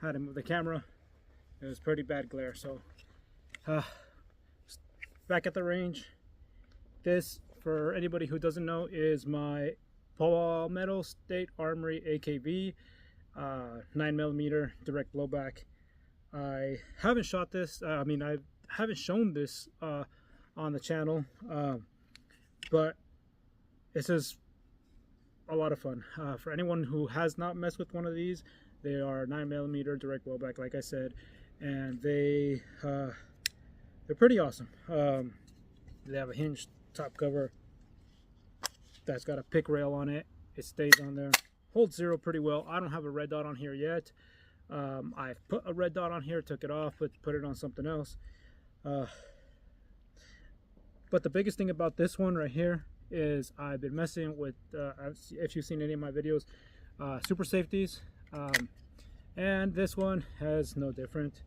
had to move the camera. It was pretty bad glare. So back at the range. This, for anybody who doesn't know, is my Palmetto State Armory AKV 9mm direct blowback. I haven't shot this. I haven't shown this on the channel, but this is a lot of fun. For anyone who has not messed with one of these, they are 9mm direct blowback, like I said, and they're pretty awesome. They have a hinged top cover that's got a pick rail on it. It stays on there, holds zero pretty well. I don't have a red dot on here yet. I've put a red dot on here, took it off, but put it on something else. But the biggest thing about this one right here is I've been messing with, if you've seen any of my videos, super safeties, and this one has no different.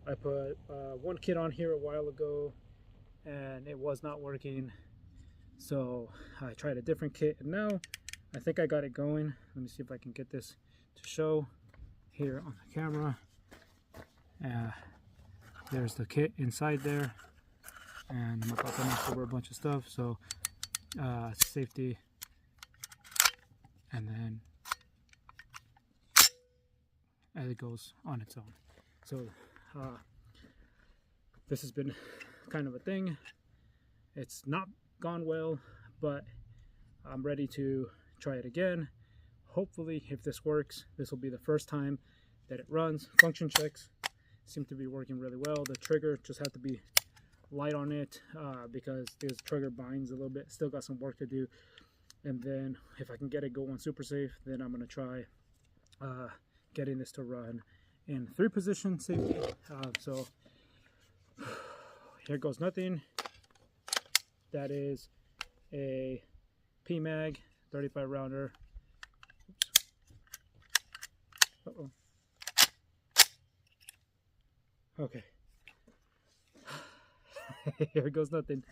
I put one kit on here a while ago and it was not working, so I tried a different kit, and now I think I got it going. Let me see if I can get this to show here on the camera. There's the kit inside there, and I'm about to knock over a bunch of stuff. So safety, and then as it goes on its own. So this has been kind of a thing. It's not gone well, but I'm ready to try it again. Hopefully, if this works, this will be the first time that it runs. Function checks seem to be working really well. The trigger just have to be light on it because this trigger binds a little bit. Still got some work to do. And then if I can get it going super safe, then I'm going to try getting this to run in 3-position safety. So here goes nothing. That is a PMag 35 rounder. Uh-oh. Okay. Here goes nothing.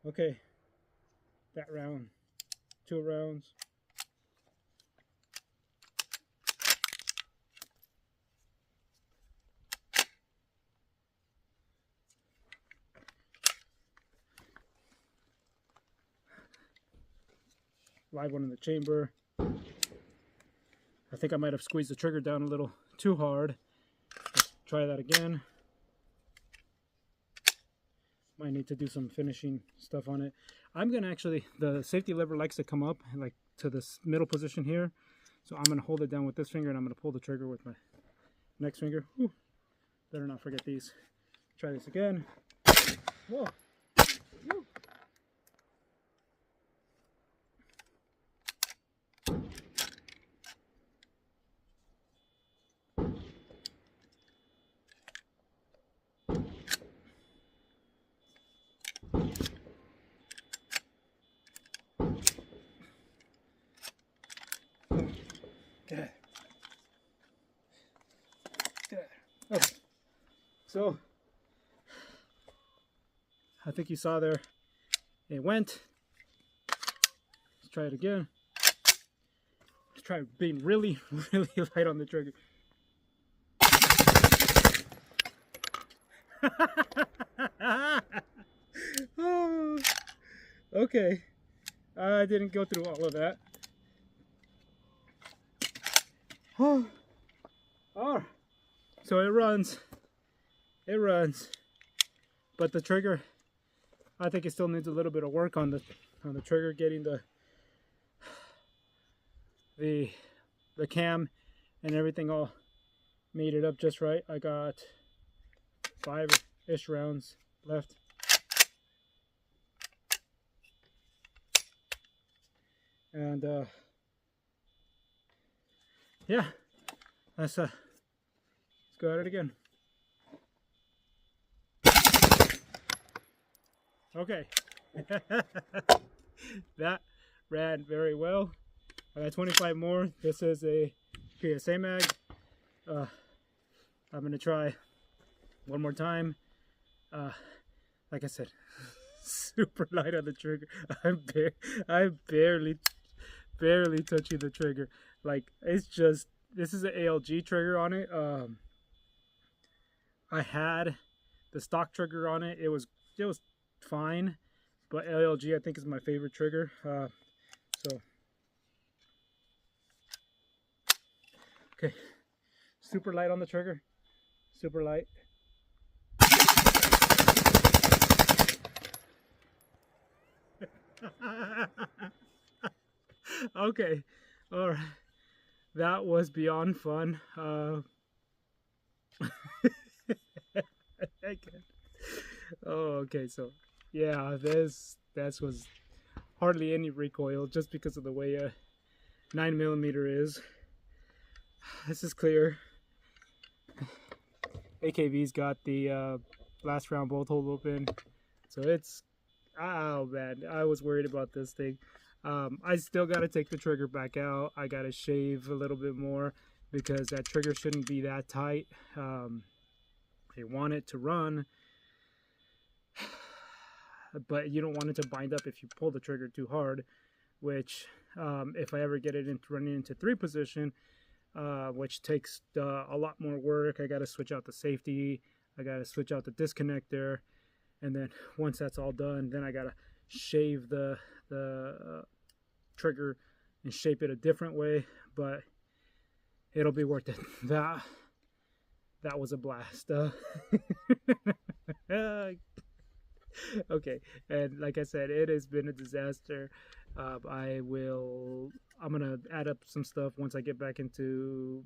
Okay. That round. 2 rounds. Live one in the chamber. I think I might have squeezed the trigger down a little too hard. Let's try that again. Might need to do some finishing stuff on it. I'm gonna actually, the safety lever likes to come up like to this middle position here. So I'm gonna hold it down with this finger, and I'm gonna pull the trigger with my next finger. Whew. Better not forget these. Try this again. Whoa. Woo. Good. Okay. So I think you saw there, it went. Let's try it again. Let's try being really, really light on the trigger. Oh, okay. I didn't go through all of that. Oh, so it runs, but the trigger, I think it still needs a little bit of work on the trigger, getting the cam and everything all mated up just right. I got 5-ish rounds left. And yeah, let's go at it again. Okay. That ran very well. I got 25 more. This is a PSA mag. I'm gonna try one more time. Like I said, super light on the trigger. I barely touching the trigger. Like, it's just, this is an ALG trigger on it. I had the stock trigger on it. It was fine, but ALG I think is my favorite trigger. So okay, super light on the trigger, super light. Okay, all right, that was beyond fun. Oh, okay, so yeah, that was hardly any recoil just because of the way a 9mm is. This is clear. AKV's got the last round bolt hole open, so it's, oh man, I was worried about this thing. I still got to take the trigger back out. I got to shave a little bit more because that trigger shouldn't be that tight. You want it to run, but you don't want it to bind up if you pull the trigger too hard, which if I ever get it into running into 3 position, which takes a lot more work. I got to switch out the safety, I got to switch out the disconnector, and then once that's all done, then I got to shave the trigger and shape it a different way, but it'll be worth it. That was a blast. Okay, and like I said, it has been a disaster. I'm gonna add up some stuff once I get back into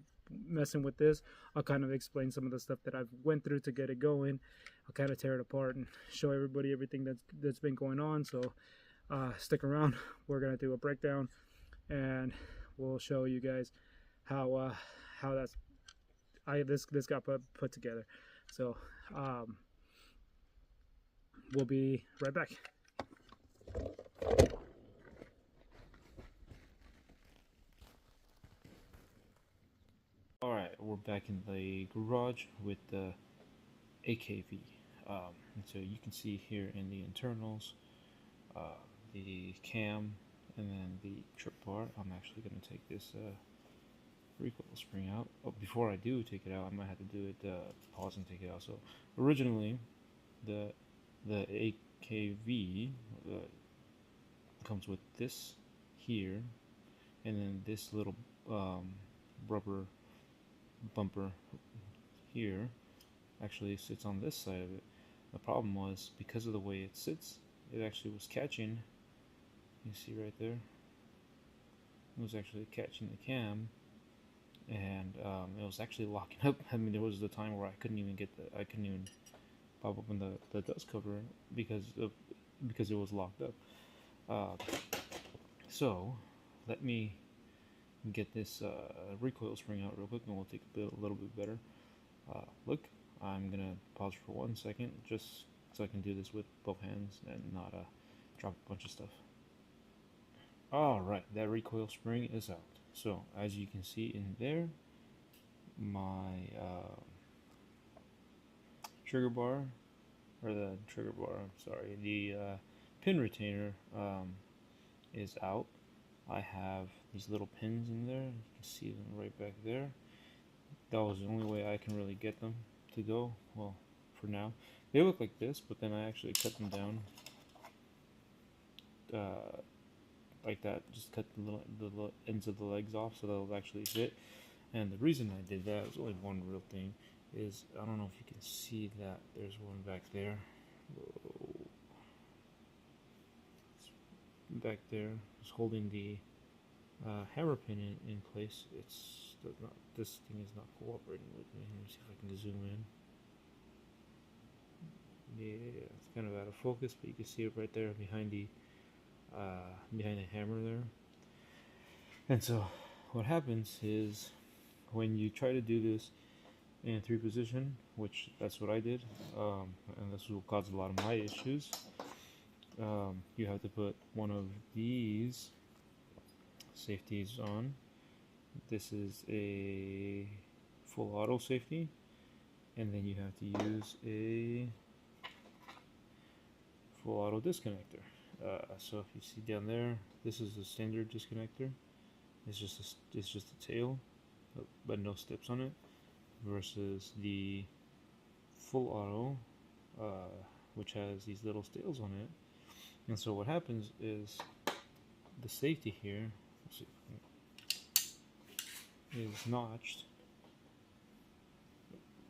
messing with this. I'll kind of explain some of the stuff that I've went through to get it going. I'll kind of tear it apart and show everybody everything that's been going on. So stick around. We're gonna do a breakdown, and we'll show you guys how this got put together. So we'll be right back. Alright, we're back in the garage with the AKV. And so you can see here in the internals, the cam, and then the trip bar. I'm actually going to take this recoil spring out. Oh, before I do take it out, I might have to do it, pause and take it out. So originally, the AKV comes with this here, and then this little rubber bumper here actually sits on this side of it. The problem was, because of the way it sits, it actually was catching, you see right there, it was actually catching the cam, and it was actually locking up. I mean, there was the time where I couldn't even pop open the dust cover because it was locked up. So let me get this recoil spring out real quick, and we'll take a little bit better look. I'm gonna pause for 1 second just so I can do this with both hands and not drop a bunch of stuff. Alright, that recoil spring is out. So as you can see in there, my trigger bar, the pin retainer is out. I have these little pins in there. You can see them right back there. That was the only way I can really get them to go. Well, for now. They look like this, but then I actually cut them down like that. Just cut the ends of the legs off so they'll actually fit. And the reason I did that was only one real thing. Is, I don't know if you can see that. There's one back there. Whoa. Back there. It's holding the hammer pin in place. This thing is not cooperating with me. Let me see if I can zoom in. Yeah, it's kind of out of focus, but you can see it right there behind the hammer there. And so what happens is, when you try to do this in 3 position, which that's what I did, and this will cause a lot of my issues, you have to put one of these safeties on. This is a full auto safety, and then you have to use a full auto disconnector. So if you see down there, this is a standard disconnector, it's just a tail, but no steps on it, versus the full auto, which has these little tails on it. And so what happens is the safety here, let's see, is notched.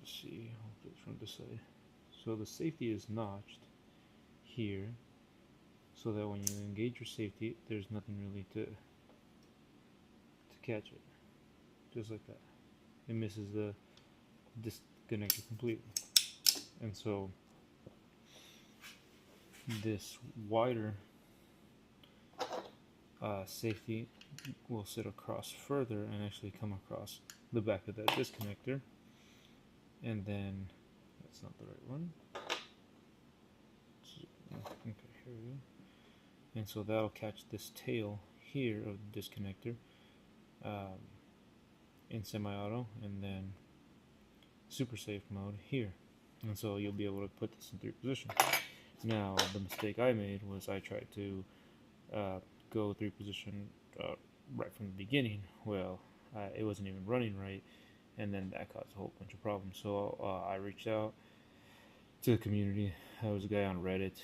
Let's see, I'll put it from this side. So the safety is notched here, so that when you engage your safety, there's nothing really to catch it, just like that. It misses the disconnector completely, and so this wider safety will sit across further and actually come across the back of that disconnector, and then that's not the right one. Okay, here we go. And so that'll catch this tail here of the disconnector in semi-auto, and then super safe mode here. And so you'll be able to put this in 3 position. Now the mistake I made was I tried to go 3 position right from the beginning. Well, it wasn't even running right, and then that caused a whole bunch of problems. So I reached out to the community. There was a guy on Reddit.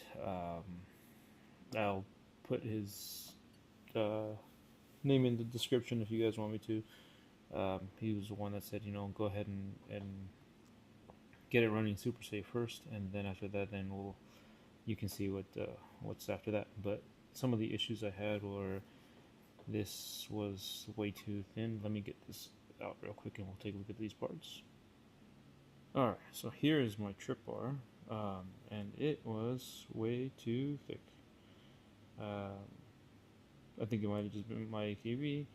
I'll put his name in the description if you guys want me to. He was the one that said, go ahead and get it running super safe first, and then after that, then you can see what's after that. But some of the issues I had were this was way too thin. Let me get this out real quick, and we'll take a look at these parts. Alright, so here is my trip bar, and it was way too thick. I think it might have just been my AKV,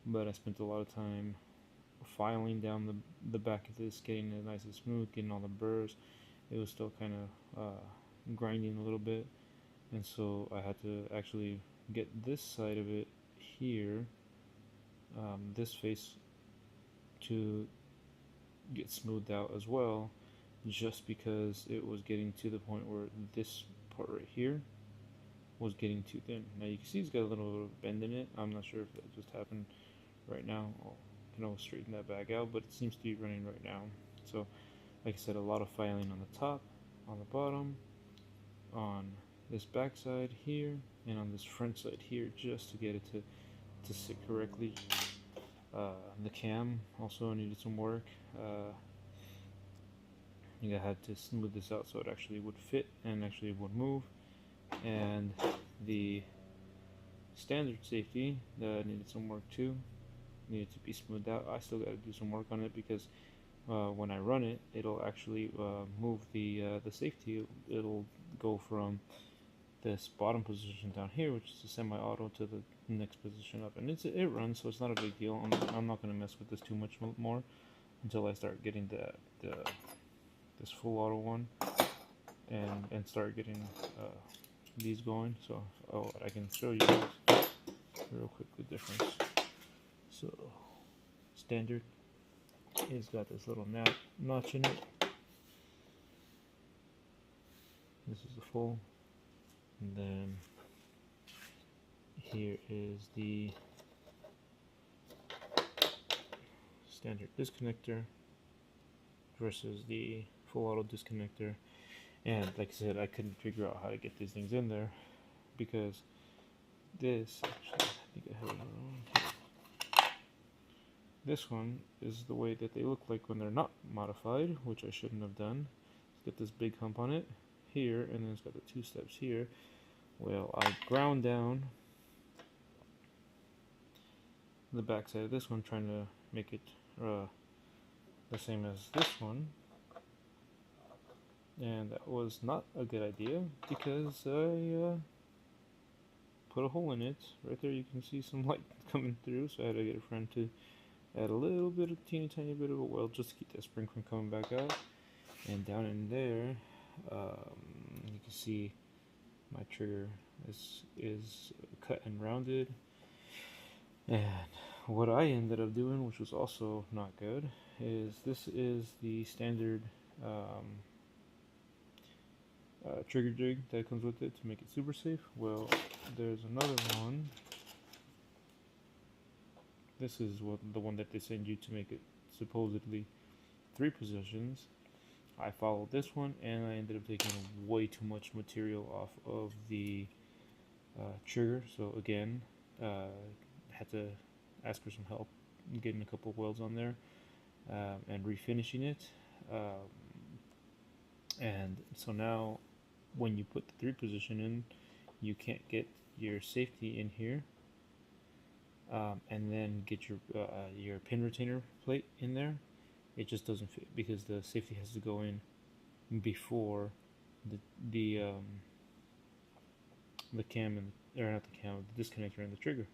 but I spent a lot of time filing down the back of this, getting it nice and smooth, getting all the burrs. It was still kind of grinding a little bit, and so I had to actually get this side of it here, this face, to get smoothed out as well, just because it was getting to the point where this part right here was getting too thin. Now you can see it's got a little bit of bend in it. I'm not sure if that just happened right now. I can always straighten that back out, but it seems to be running right now. So like I said, a lot of filing on the top, on the bottom, on this back side here, and on this front side here, just to get it to sit correctly. The cam also needed some work. I had to smooth this out so it actually would fit and actually would move. And the standard safety needed some work too, needed to be smoothed out. I still got to do some work on it, because when I run it, it'll actually move the safety. It'll go from this bottom position down here, which is a semi-auto, to the next position up, and it runs, so it's not a big deal. I'm not going to mess with this too much more until I start getting this full auto one and start getting these going. So I can show you guys real quick the difference. So standard is got this little notch in it. This is the full, and then here is the standard disconnector versus the full auto disconnector. And like I said, I couldn't figure out how to get these things in there, because this, actually, I think I have another one. This one is the way that they look like when they're not modified, which I shouldn't have done. It's got this big hump on it here, and then it's got the 2 steps here. Well, I ground down the back side of this one, trying to make it the same as this one, and that was not a good idea, because I put a hole in it. Right there you can see some light coming through, so I had to get a friend to add a little bit of teeny tiny bit of a weld just to keep that spring from coming back out. And down in there, you can see my trigger is cut and rounded. And what I ended up doing, which was also not good, is this is the standard trigger jig that comes with it to make it super safe. Well, there's another one this is the one that they send you to make it supposedly 3 positions. I followed this one, and I ended up taking way too much material off of the trigger. So again, had to ask for some help getting a couple of welds on there, and refinishing it. And so now, when you put the 3 position in, you can't get your safety in here, and then get your pin retainer plate in there. It just doesn't fit because the safety has to go in before the the cam and or not the cam, the disconnector and the trigger.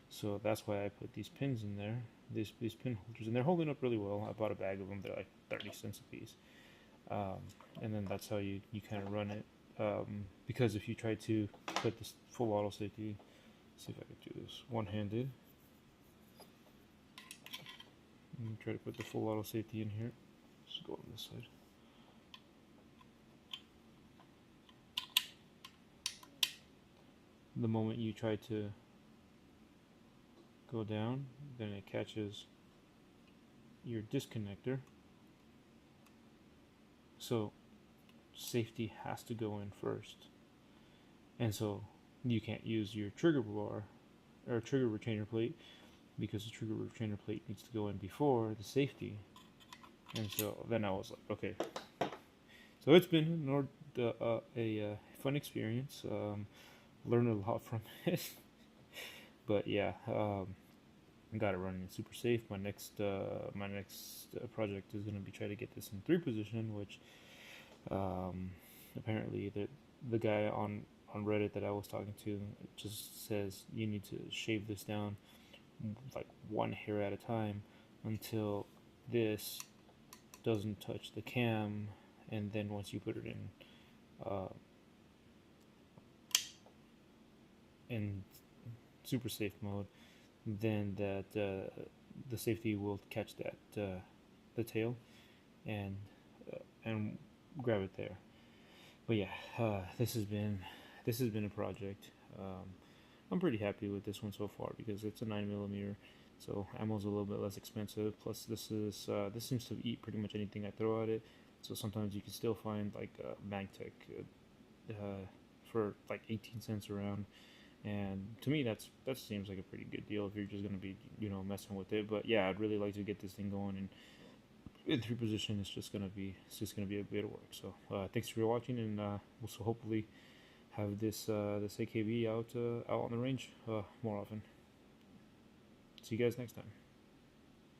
So that's why I put these pins in there, these pin holders, and they're holding up really well. I bought a bag of them; they're like 30 cents a piece. And then that's how you kind of run it. Because if you try to put this full auto safety, see if I can do this one-handed. Try to put the full auto safety in here. Just go on this side. The moment you try to go down, then it catches your disconnector. So safety has to go in first. And so you can't use your trigger bar or trigger retainer plate because the trigger retainer plate needs to go in before the safety. And so then I was like, okay. So it's been a fun experience. Learned a lot from it. But yeah, I got it running super safe. My next project is going to be try to get this in 3 position, which apparently the guy on Reddit that I was talking to just says you need to shave this down like 1 hair at a time until this doesn't touch the cam, and then once you put it in super safe mode, then that the safety will catch that the tail and grab it there. But yeah, this has been a project. I'm pretty happy with this one so far because it's a 9mm, so ammo's a little bit less expensive. Plus, this seems to eat pretty much anything I throw at it. So sometimes you can still find like Magtech for like 18 cents around. And to me, that seems like a pretty good deal if you're just gonna be messing with it. But yeah, I'd really like to get this thing going, and in 3 position, it's just gonna be a bit of work. So thanks for watching, and we'll so hopefully have this AKV out on the range more often. See you guys next time.